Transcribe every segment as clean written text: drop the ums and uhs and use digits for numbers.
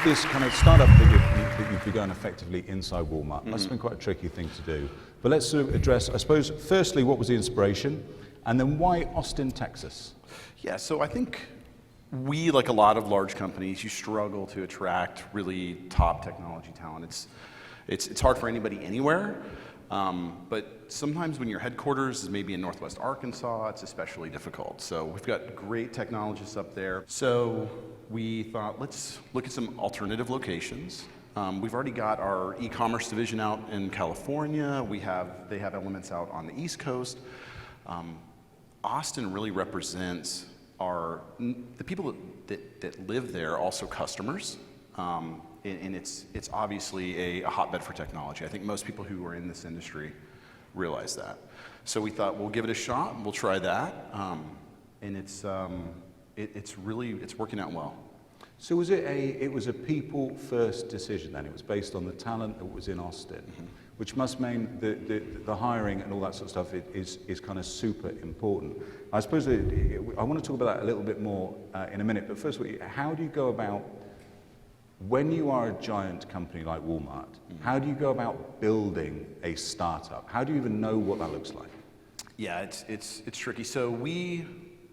this kind of startup that you've begun effectively inside Walmart. Must have been quite a tricky thing to do. But let's sort of address, I suppose, firstly, what was the inspiration? And then why Austin, Texas? Yeah, so I think we, like a lot of large companies, you struggle to attract really top technology talent. It's hard for anybody anywhere, but sometimes when your headquarters is maybe in Northwest Arkansas, it's especially difficult. So we've got great technologists up there. So we thought, let's look at some alternative locations. We've already got our e-commerce division out in California. They have elements out on the East Coast. Austin really represents the people that live there, also customers, and it's obviously a hotbed for technology. I think most people who are in this industry realize that. So we thought we'll give it a shot, and we'll try that, and it's working out well. So was it was a people-first decision then? It was based on the talent that was in Austin, which must mean the hiring and all that sort of stuff is kind of super important. I suppose I want to talk about that a little bit more in a minute, but first of all, how do you go about, when you are a giant company like Walmart, how do you go about building a startup? How do you even know what that looks like? Yeah, it's tricky. So we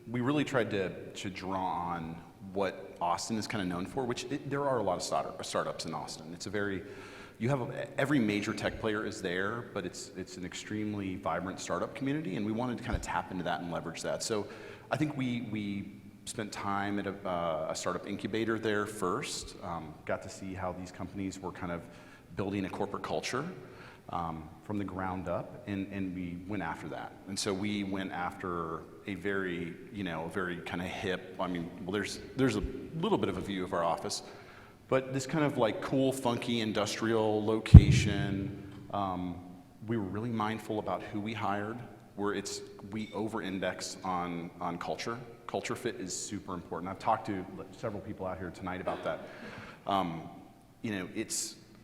really tried to draw on what Austin is kind of known for, which there are a lot of startups in Austin. Every major tech player is there, but it's an extremely vibrant startup community, and we wanted to kind of tap into that and leverage that. So I think we spent time at a startup incubator there first, got to see how these companies were kind of building a corporate culture from the ground up, and we went after that. And so we went after a very kind of hip, there's a little bit of a view of our office, but this kind of like cool, funky industrial location. We were really mindful about who we hired. We over-index on culture. Culture fit is super important. I've talked to several people out here tonight about that.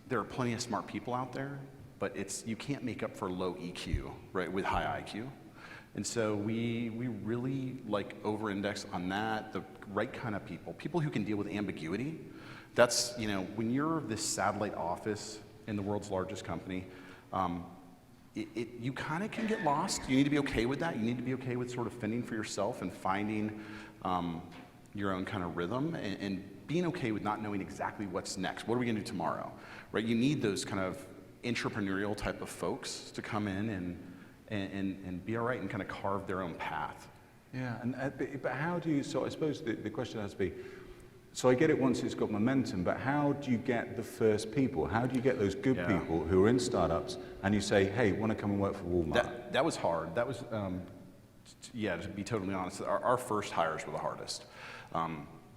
There are plenty of smart people out there, but you can't make up for low EQ, right, with high IQ. And so we really over-index on that, the right kind of people who can deal with ambiguity. That's, when you're this satellite office in the world's largest company, you kind of can get lost. You need to be okay with that. You need to be okay with sort of fending for yourself and finding your own kind of rhythm and being okay with not knowing exactly what's next. What are we going to do tomorrow, right? You need those kind of entrepreneurial type of folks to come in and be all right and kind of carve their own path. Yeah, but how do you, so I suppose the question has to be, so I get it once it's got momentum, but how do you get the first people? How do you get those good people who are in startups and you say, hey, want to come and work for Walmart? That was hard. That was, to be totally honest, our first hires were the hardest.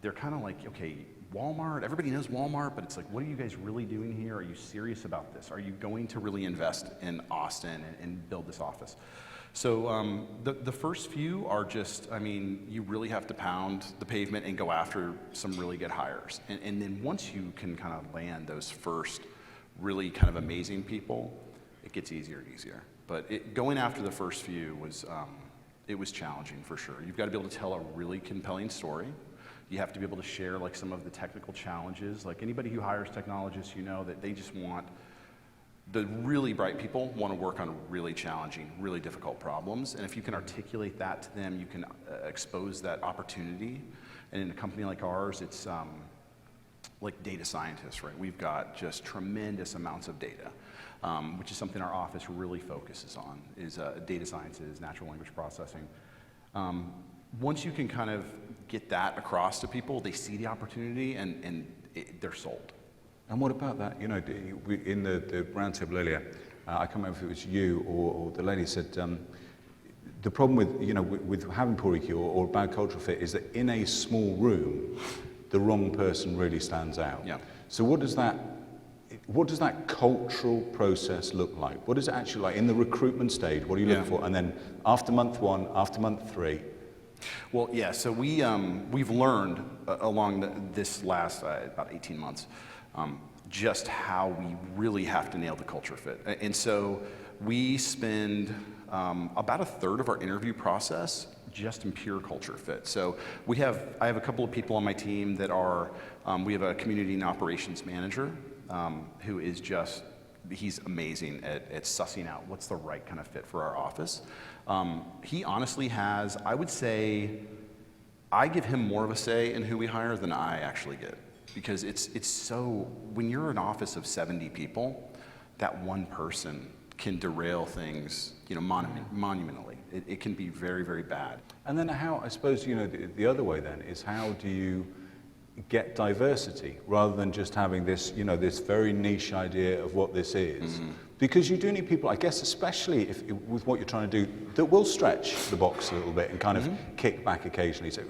They're kind of like, okay, Walmart, everybody knows Walmart, but it's like, what are you guys really doing here? Are you serious about this? Are you going to really invest in Austin and build this office? So the first few are just, you really have to pound the pavement and go after some really good hires. And then once you can kind of land those first really kind of amazing people, it gets easier and easier. But going after the first few was challenging for sure. You've got to be able to tell a really compelling story. You have to be able to share some of the technical challenges. Like anybody who hires technologists, that they just want, the really bright people want to work on really challenging, really difficult problems. And if you can articulate that to them, you can expose that opportunity. And in a company like ours, it's like data scientists, right? We've got just tremendous amounts of data, which is something our office really focuses on, is data sciences, natural language processing. Once you can kind of get that across to people, they see the opportunity and they're sold. And what about that? In the roundtable earlier, I can't remember if it was you or the lady said, the problem with having poor EQ or bad cultural fit is that in a small room, the wrong person really stands out. Yeah. So what does that cultural process look like? What is it actually like in the recruitment stage? What are you looking for? And then after month 1, after month 3? Well, yeah, so we've learned along this last about 18 months just how we really have to nail the culture fit. And so we spend about a third of our interview process just in pure culture fit. So I have a couple of people on my team that are, we have a community and operations manager who is just, he's amazing at sussing out what's the right kind of fit for our office. He honestly has, I would say, I give him more of a say in who we hire than I actually get. Because it's so, when you're an office of 70 people, that one person can derail things, monumentally. It can be very, very bad. And then how, I suppose, the other way then is how do you get diversity rather than just having this, this very niche idea of what this is? Mm-hmm. Because you do need people, I guess, especially with what you're trying to do, that will stretch the box a little bit and kind of kick back occasionally. So,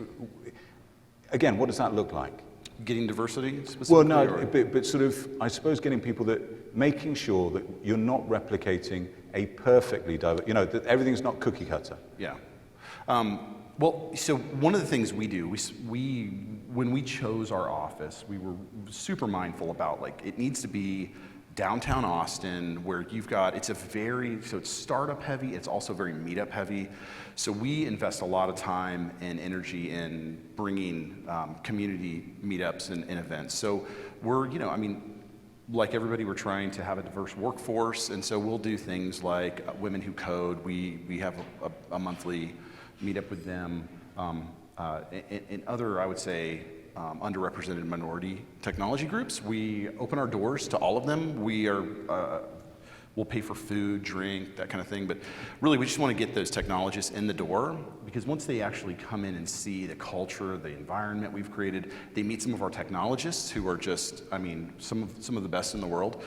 again, what does that look like? Getting diversity specifically? Well, no, but sort of, I suppose, getting people making sure that you're not replicating a perfectly diverse, that everything's not cookie cutter. Yeah. Well, so one of the things we do, when we chose our office, we were super mindful about, it needs to be downtown Austin, where it's it's startup heavy, it's also very meetup heavy. So we invest a lot of time and energy in bringing community meetups and events. So we're, like everybody, we're trying to have a diverse workforce, and so we'll do things like Women Who Code. We have a monthly meetup with them, and other, I would say, underrepresented minority technology groups. We open our doors to all of them. We'll pay for food, drink, that kind of thing, but really we just want to get those technologists in the door, because once they actually come in and see the culture, the environment we've created, they meet some of our technologists who are just, some of the best in the world.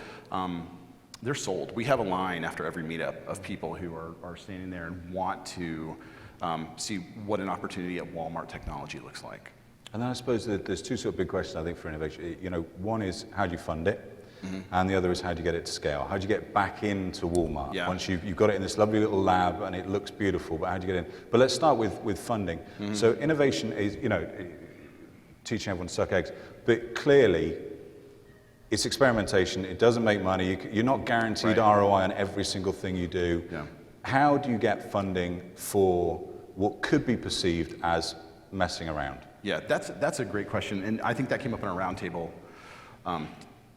They're sold. We have a line after every meetup of people who are standing there and want to see what an opportunity at Walmart technology looks like. And then I suppose that there's two sort of big questions, I think, for innovation. One is how do you fund it? Mm-hmm. And the other is how do you get it to scale? How do you get back into Walmart? Yeah. Once you've got it in this lovely little lab and it looks beautiful, but how do you get in? But let's start with funding. Mm-hmm. So innovation is, teaching everyone to suck eggs, but clearly it's experimentation. It doesn't make money. You're not guaranteed ROI on every single thing you do. Yeah. How do you get funding for what could be perceived as messing around? Yeah, that's a great question, and I think that came up in our roundtable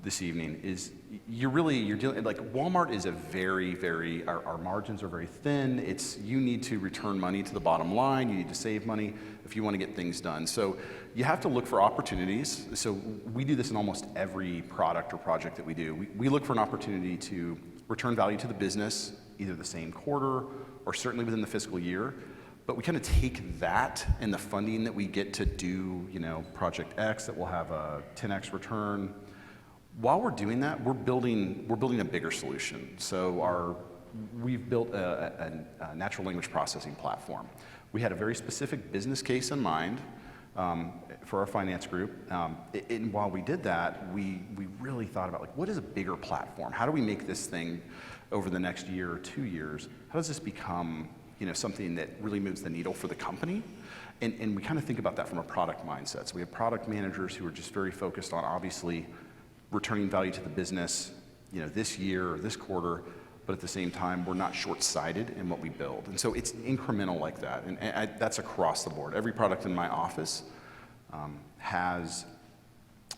this evening. Is you're dealing, Walmart is a very, very, our margins are very thin. You need to return money to the bottom line. You need to save money if you want to get things done. So you have to look for opportunities. So we do this in almost every product or project that we do. We look for an opportunity to return value to the business, either the same quarter or certainly within the fiscal year. But we kind of take that and the funding that we get to do, Project X that will have a 10x return. While we're doing that, we're building a bigger solution. So we've built a natural language processing platform. We had a very specific business case in mind for our finance group. And while we did that, we really thought about what is a bigger platform? How do we make this thing over the next year or 2 years? How does this become something that really moves the needle for the company? And we kind of think about that from a product mindset. So we have product managers who are just very focused on obviously returning value to the business, this year or this quarter, but at the same time, we're not short-sighted in what we build. And so it's incremental like that. And that's across the board. Every product in my office has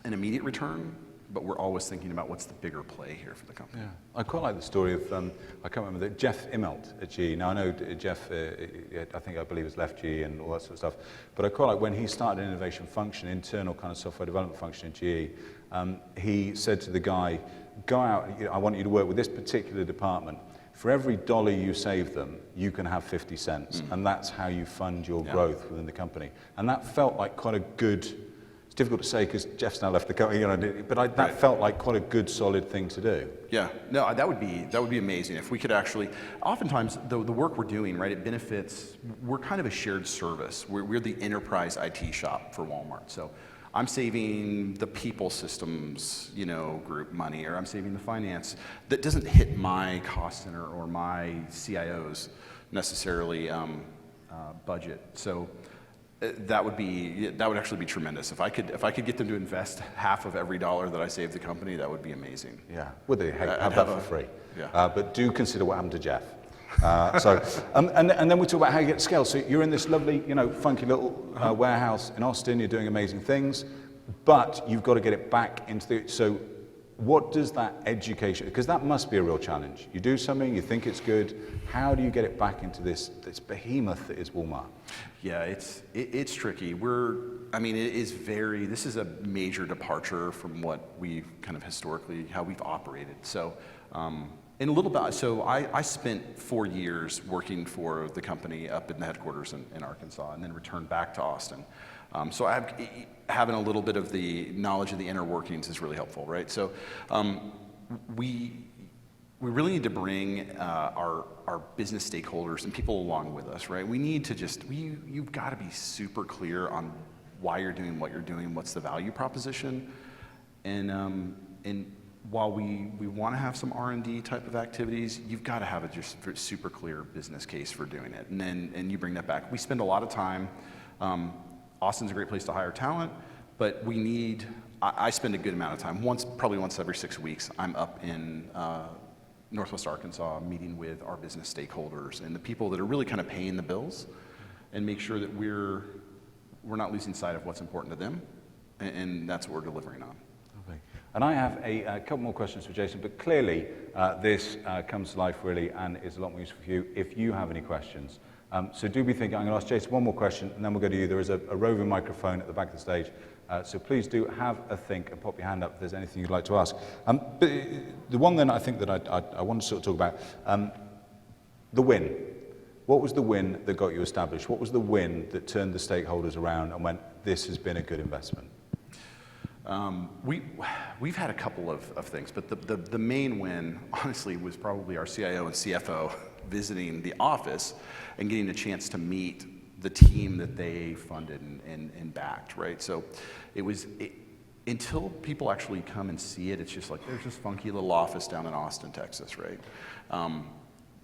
an immediate return, but we're always thinking about what's the bigger play here for the company. Yeah, I quite like the story of, I can't remember, Jeff Immelt at GE. Now I know Jeff, I believe has left GE and all that sort of stuff, but I quite like when he started an innovation function, internal kind of software development function in GE, he said to the guy, go out, I want you to work with this particular department. For every dollar you save them, you can have 50 cents, and that's how you fund your growth within the company. And that felt like quite a good, it's difficult to say because Jeff's now left the company, but that felt like quite a good, solid thing to do. Yeah, no, that would be amazing if we could actually. Oftentimes, the work we're doing, it benefits. We're kind of a shared service. We're the enterprise IT shop for Walmart. So I'm saving the people systems, group money, or I'm saving the finance. That doesn't hit my cost center or my CIO's necessarily budget. So. That would actually be tremendous. If I could get them to invest half of every dollar that I save the company, that would be amazing. Yeah, would they have that for free? Yeah. But do consider what happened to Jeff. And then we talk about how you get to scale. So you're in this lovely, funky little warehouse in Austin. You're doing amazing things, but you've got to get it back into the. So, what does that education? Because that must be a real challenge. You do something, you think it's good. How do you get it back into this behemoth that is Walmart? Yeah, it's tricky. This is a major departure from what we've kind of historically, how we've operated. So, in a little bit, so I spent 4 years working for the company up in the headquarters in Arkansas, and then returned back to Austin. So having a little bit of the knowledge of the inner workings is really helpful, right? So we really need to bring our business stakeholders and people along with us, right? We need to you've got to be super clear on why you're doing what you're doing, what's the value proposition, and while we want to have some R&D type of activities, you've got to have a just super clear business case for doing it, and you bring that back. We spend a lot of time. Austin's a great place to hire talent, but I spend a good amount of time, probably once every 6 weeks, I'm up in Northwest Arkansas meeting with our business stakeholders and the people that are really kind of paying the bills, and make sure that we're not losing sight of what's important to them, and that's what we're delivering on. Okay. And I have a couple more questions for Jason, but clearly this comes to life really and is a lot more useful for you if you have any questions. So do be thinking. I'm going to ask Jason one more question, and then we'll go to you. There is a roving microphone at the back of the stage, so please do have a think and pop your hand up if there's anything you'd like to ask. But the one then I think that I want to sort of talk about, the win. What was the win that got you established? What was the win that turned the stakeholders around and went, this has been a good investment? We've had a couple of things, but the main win, honestly, was probably our CIO and CFO visiting the office and getting a chance to meet the team that they funded and backed, right? So until people actually come and see it, it's just like, there's this funky little office down in Austin, Texas, right?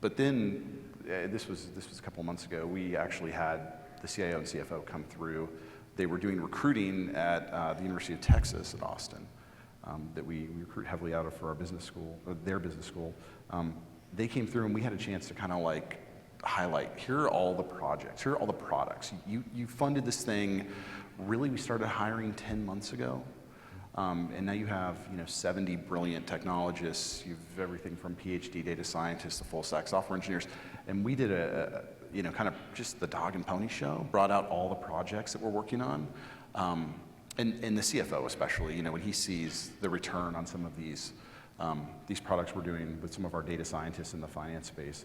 But then, this was a couple of months ago, we actually had the CIO and CFO come through. They were doing recruiting at the University of Texas at Austin, that we recruit heavily out of for our business school, or their business school. They came through and we had a chance to kind of like highlight, here are all the projects, here are all the products. You funded this thing, really we started hiring 10 months ago. And now you have 70 brilliant technologists. You have everything from PhD data scientists to full stack software engineers. And we did kind of just the dog and pony show, brought out all the projects that we're working on. And the CFO especially, when he sees the return on some of these products we're doing with some of our data scientists in the finance space,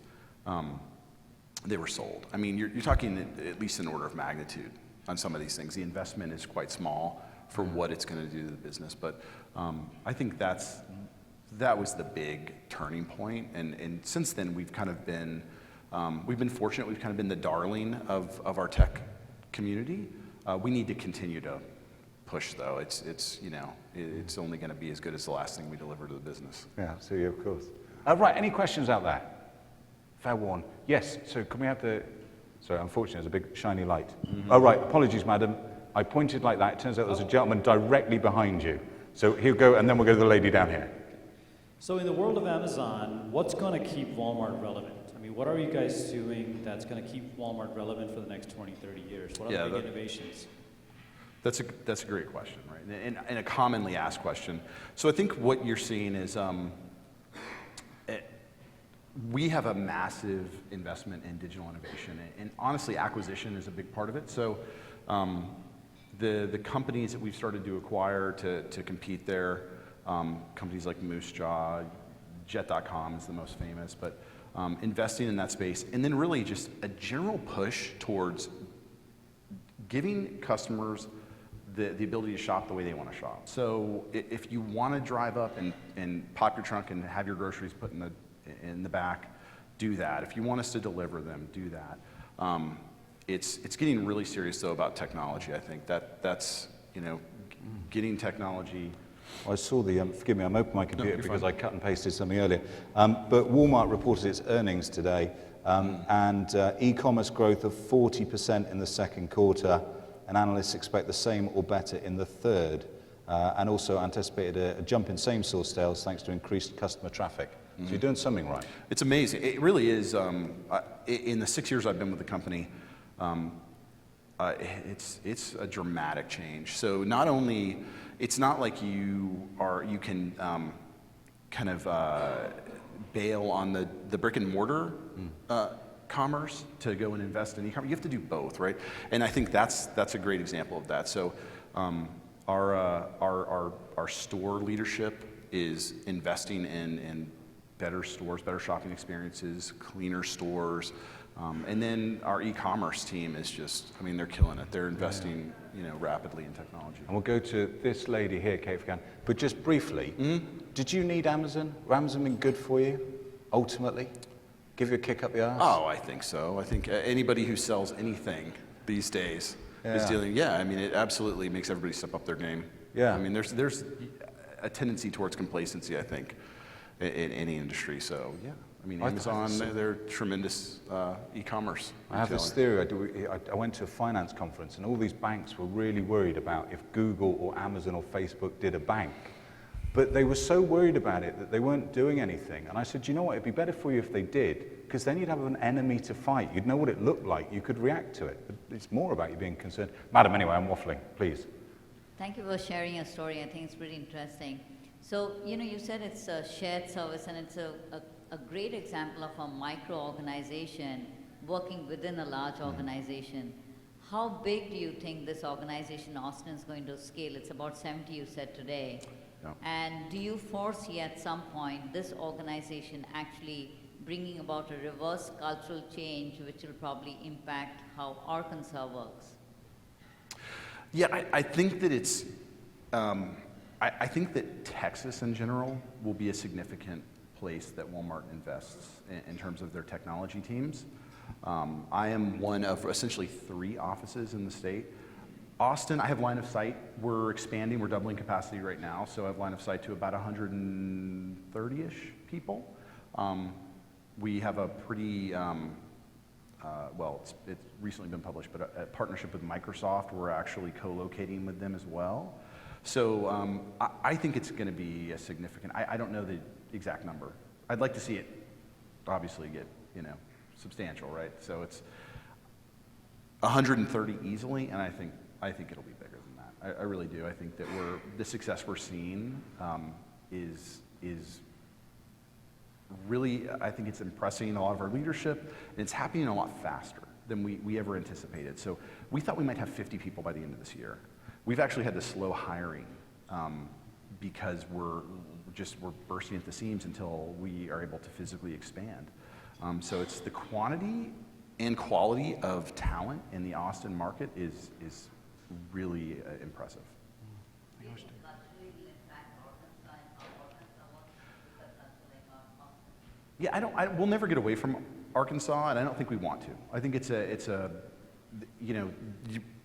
they were sold. I mean, you're talking at least an order of magnitude on some of these things. The investment is quite small for what it's going to do to the business, but I think that was the big turning point. And since then, we've kind of been fortunate. We've kind of been the darling of our tech community. We need to continue to push, though. It's only going to be as good as the last thing we deliver to the business. Yeah, absolutely, of course. Right, any questions out there? Fair warn. Yes, so can we have sorry, unfortunately, there's a big shiny light. Mm-hmm. Oh, right, apologies, madam. I pointed like that. It turns out there's a gentleman directly behind you. So he'll go, and then we'll go to the lady down here. So in the world of Amazon, what's going to keep Walmart relevant? I mean, what are you guys doing that's going to keep Walmart relevant for the next 20, 30 years? What are the big innovations? That's a great question, right? And a commonly asked question. So I think what you're seeing is we have a massive investment in digital innovation, and honestly, acquisition is a big part of it. So the companies that we've started to acquire to compete there, companies like Moose Jaw, Jet.com is the most famous, but investing in that space, and then really just a general push towards giving customers the ability to shop the way they want to shop. So if you want to drive up and pop your trunk and have your groceries put in the back, do that. If you want us to deliver them, do that. It's getting really serious though about technology. I think that's getting technology. I saw forgive me, I'm opening my computer because I cut and pasted something earlier. But Walmart reported its earnings today, and e-commerce growth of 40% in the second quarter, and analysts expect the same or better in the third, and also anticipated a jump in same-store sales thanks to increased customer traffic. So you're doing something right. It's amazing. It really is. In the 6 years I've been with the company, it's a dramatic change. So not only, it's not like you can kind of bail on the brick and mortar commerce to go and invest in e-commerce. You have to do both, right? And I think that's a great example of that. So our store leadership is investing in better stores, better shopping experiences, cleaner stores. And then our e-commerce team is just, I mean, they're killing it. They're investing, rapidly in technology. And we'll go to this lady here, Kate, if you can. But just briefly, did you need Amazon? Amazon been good for you, ultimately? Give you a kick up the arse? Oh, I think so. I think anybody who sells anything these days is dealing, I mean, it absolutely makes everybody step up their game. Yeah. I mean, there's a tendency towards complacency, I think, in any industry. So, yeah. I mean, Amazon, they're tremendous e-commerce. I have this theory. I went to a finance conference, and all these banks were really worried about if Google or Amazon or Facebook did a bank. But they were so worried about it that they weren't doing anything. And I said, you know what, it'd be better for you if they did, because then you'd have an enemy to fight. You'd know what it looked like. You could react to it. But it's more about you being concerned. Madam, anyway, I'm waffling. Please. Thank you for sharing your story. I think it's pretty interesting. So, you said it's a shared service, and it's a great example of a micro-organization working within a large organization. How big do you think this organization, Austin, is going to scale? It's about 70, you said today. Yeah. And do you foresee at some point this organization actually bringing about a reverse cultural change which will probably impact how Arkansas works? Yeah, I think that it's, I think that Texas in general will be a significant place that Walmart invests in terms of their technology teams. I am one of essentially 3 offices in the state. Austin, I have line of sight. We're expanding, we're doubling capacity right now, so I have line of sight to about 130-ish people. We have a pretty, it's recently been published, but a partnership with Microsoft. We're actually co-locating with them as well. So I think it's going to be a significant, I don't know the exact number. I'd like to see it obviously get, substantial, right? So it's 130 easily, and I think it'll be bigger than that. I really do. I think that the success we're seeing is really, I think it's impressing a lot of our leadership, and it's happening a lot faster than we ever anticipated. So we thought we might have 50 people by the end of this year. We've actually had to slow hiring because we're bursting at the seams until we are able to physically expand. So it's the quantity and quality of talent in the Austin market is really impressive. Yeah, we'll never get away from Arkansas, and I don't think we want to. I think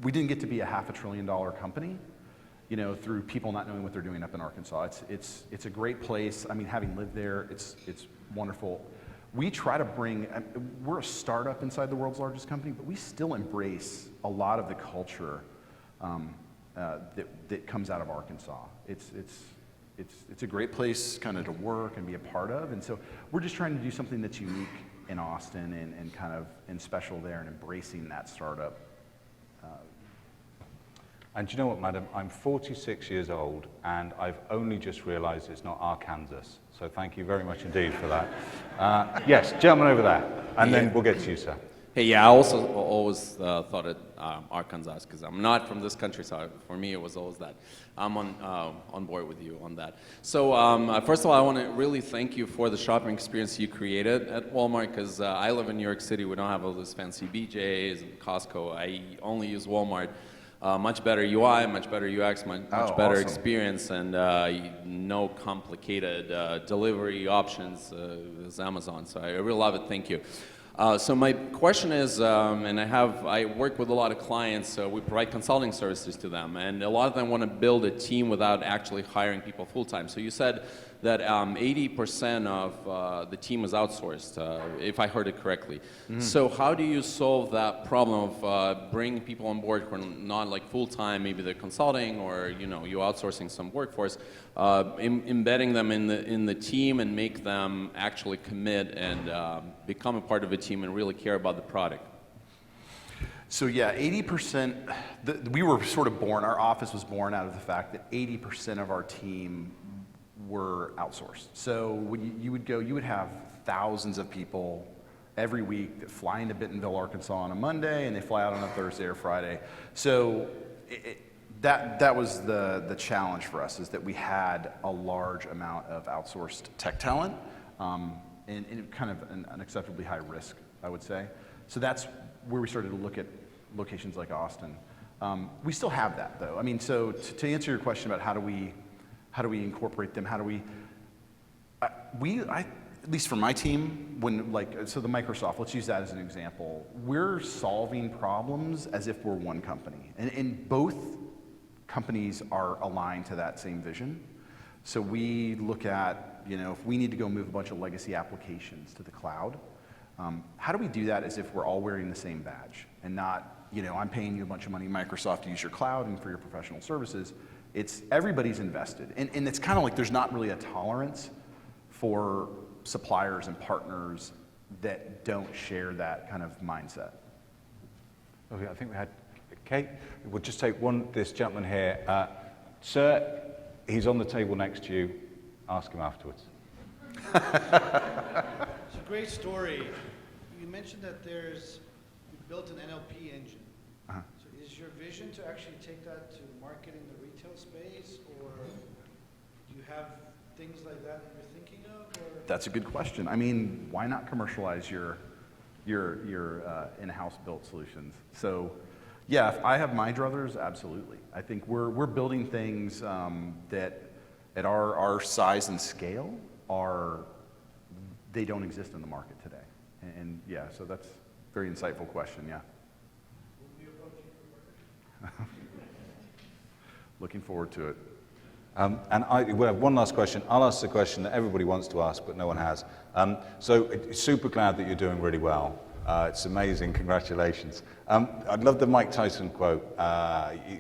we didn't get to be a $500 billion company, through people not knowing what they're doing up in Arkansas. It's a great place. I mean, having lived there, it's wonderful. We try to we're a startup inside the world's largest company, but we still embrace a lot of the culture that comes out of Arkansas. It's a great place kind of to work and be a part of, and so we're just trying to do something that's unique in Austin and kind of and special there and embracing that startup. And do you know what, madam? I'm 46 years old, and I've only just realized it's not Arkansas. So thank you very much indeed for that. Yes, gentleman over there, and then we'll get to you, sir. Hey, yeah, I also always thought it Arkansas, because I'm not from this country, so for me it was always that. I'm on board with you on that. So first of all, I want to really thank you for the shopping experience you created at Walmart, because I live in New York City. We don't have all those fancy BJ's and Costco. I only use Walmart. Much better UI, much better UX, much better awesome. Experience, and no complicated delivery options as Amazon. So I really love it. Thank you. So my question is, and I work with a lot of clients, we provide consulting services to them, and a lot of them want to build a team without actually hiring people full-time. So you said that 80% of the team is outsourced, if I heard it correctly. So how do you solve that problem of bringing people on board who are not like full-time, maybe they're consulting or you're outsourcing some workforce, embedding them in the team and make them actually commit and become a part of a team and really care about the product? So yeah, 80%, we were sort of born, our office was born out of the fact that 80% of our team were outsourced. So when you would have thousands of people every week that fly into Bentonville, Arkansas on a Monday, and they fly out on a Thursday or Friday. So that was the challenge for us, is that we had a large amount of outsourced tech talent, and kind of an unacceptably high risk, I would say. So that's where we started to look at locations like Austin. We still have that, though. I mean, so to answer your question about how do we incorporate them, at least for my team, so the Microsoft, let's use that as an example. We're solving problems as if we're one company, and both companies are aligned to that same vision. So we look at, if we need to go move a bunch of legacy applications to the cloud, how do we do that as if we're all wearing the same badge and not, I'm paying you a bunch of money, Microsoft, to use your cloud and for your professional services. It's everybody's invested. And it's kind of like there's not really a tolerance for suppliers and partners that don't share that kind of mindset. Okay, I think we had Kate. We'll just take this gentleman here. Sir, he's on the table next to you. Ask him afterwards. It's a great story. You mentioned that you built an NLP engine. Uh-huh. So is your vision to actually take that to market in the retail space, or do you have things like that you're thinking of? Or? That's a good question. I mean, why not commercialize your in-house built solutions? So, yeah, if I have my druthers, absolutely. I think we're building things that at our size and scale they don't exist in the market today. And yeah, so that's a very insightful question, yeah. Looking forward to it. We have one last question. I'll ask the question that everybody wants to ask, but no one has. So super glad that you're doing really well. It's amazing. Congratulations. I'd love the Mike Tyson quote.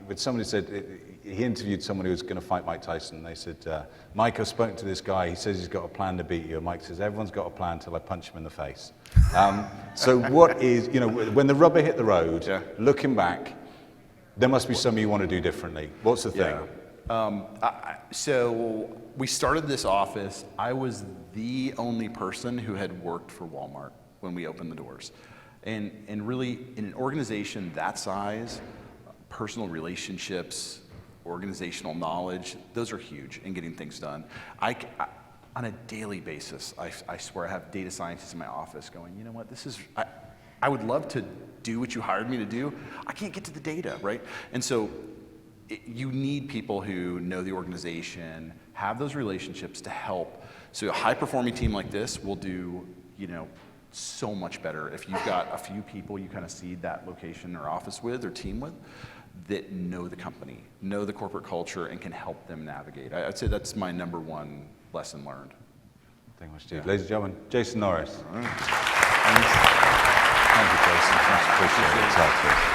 When somebody said, he interviewed someone who was going to fight Mike Tyson, and they said, Mike, I've spoken to this guy. He says he's got a plan to beat you. And Mike says, everyone's got a plan until I punch him in the face. So what is, when the rubber hit the road, yeah. Looking back, there must be something you want to do differently. What's the thing? Yeah. So we started this office. I was the only person who had worked for Walmart when we opened the doors. And really, in an organization that size, personal relationships, organizational knowledge, those are huge in getting things done. On a daily basis, I swear I have data scientists in my office going, you know what, I would love to do what you hired me to do. I can't get to the data, right? And so you need people who know the organization, have those relationships to help. So a high-performing team like this will do, so much better if you've got a few people you kind of seed that location or office with or team with that know the company, know the corporate culture, and can help them navigate. I'd say that's my number one lesson learned. Thank you much, Steve. Ladies and gentlemen, Jason Norris. All right. Thank you, Jason. Much appreciated.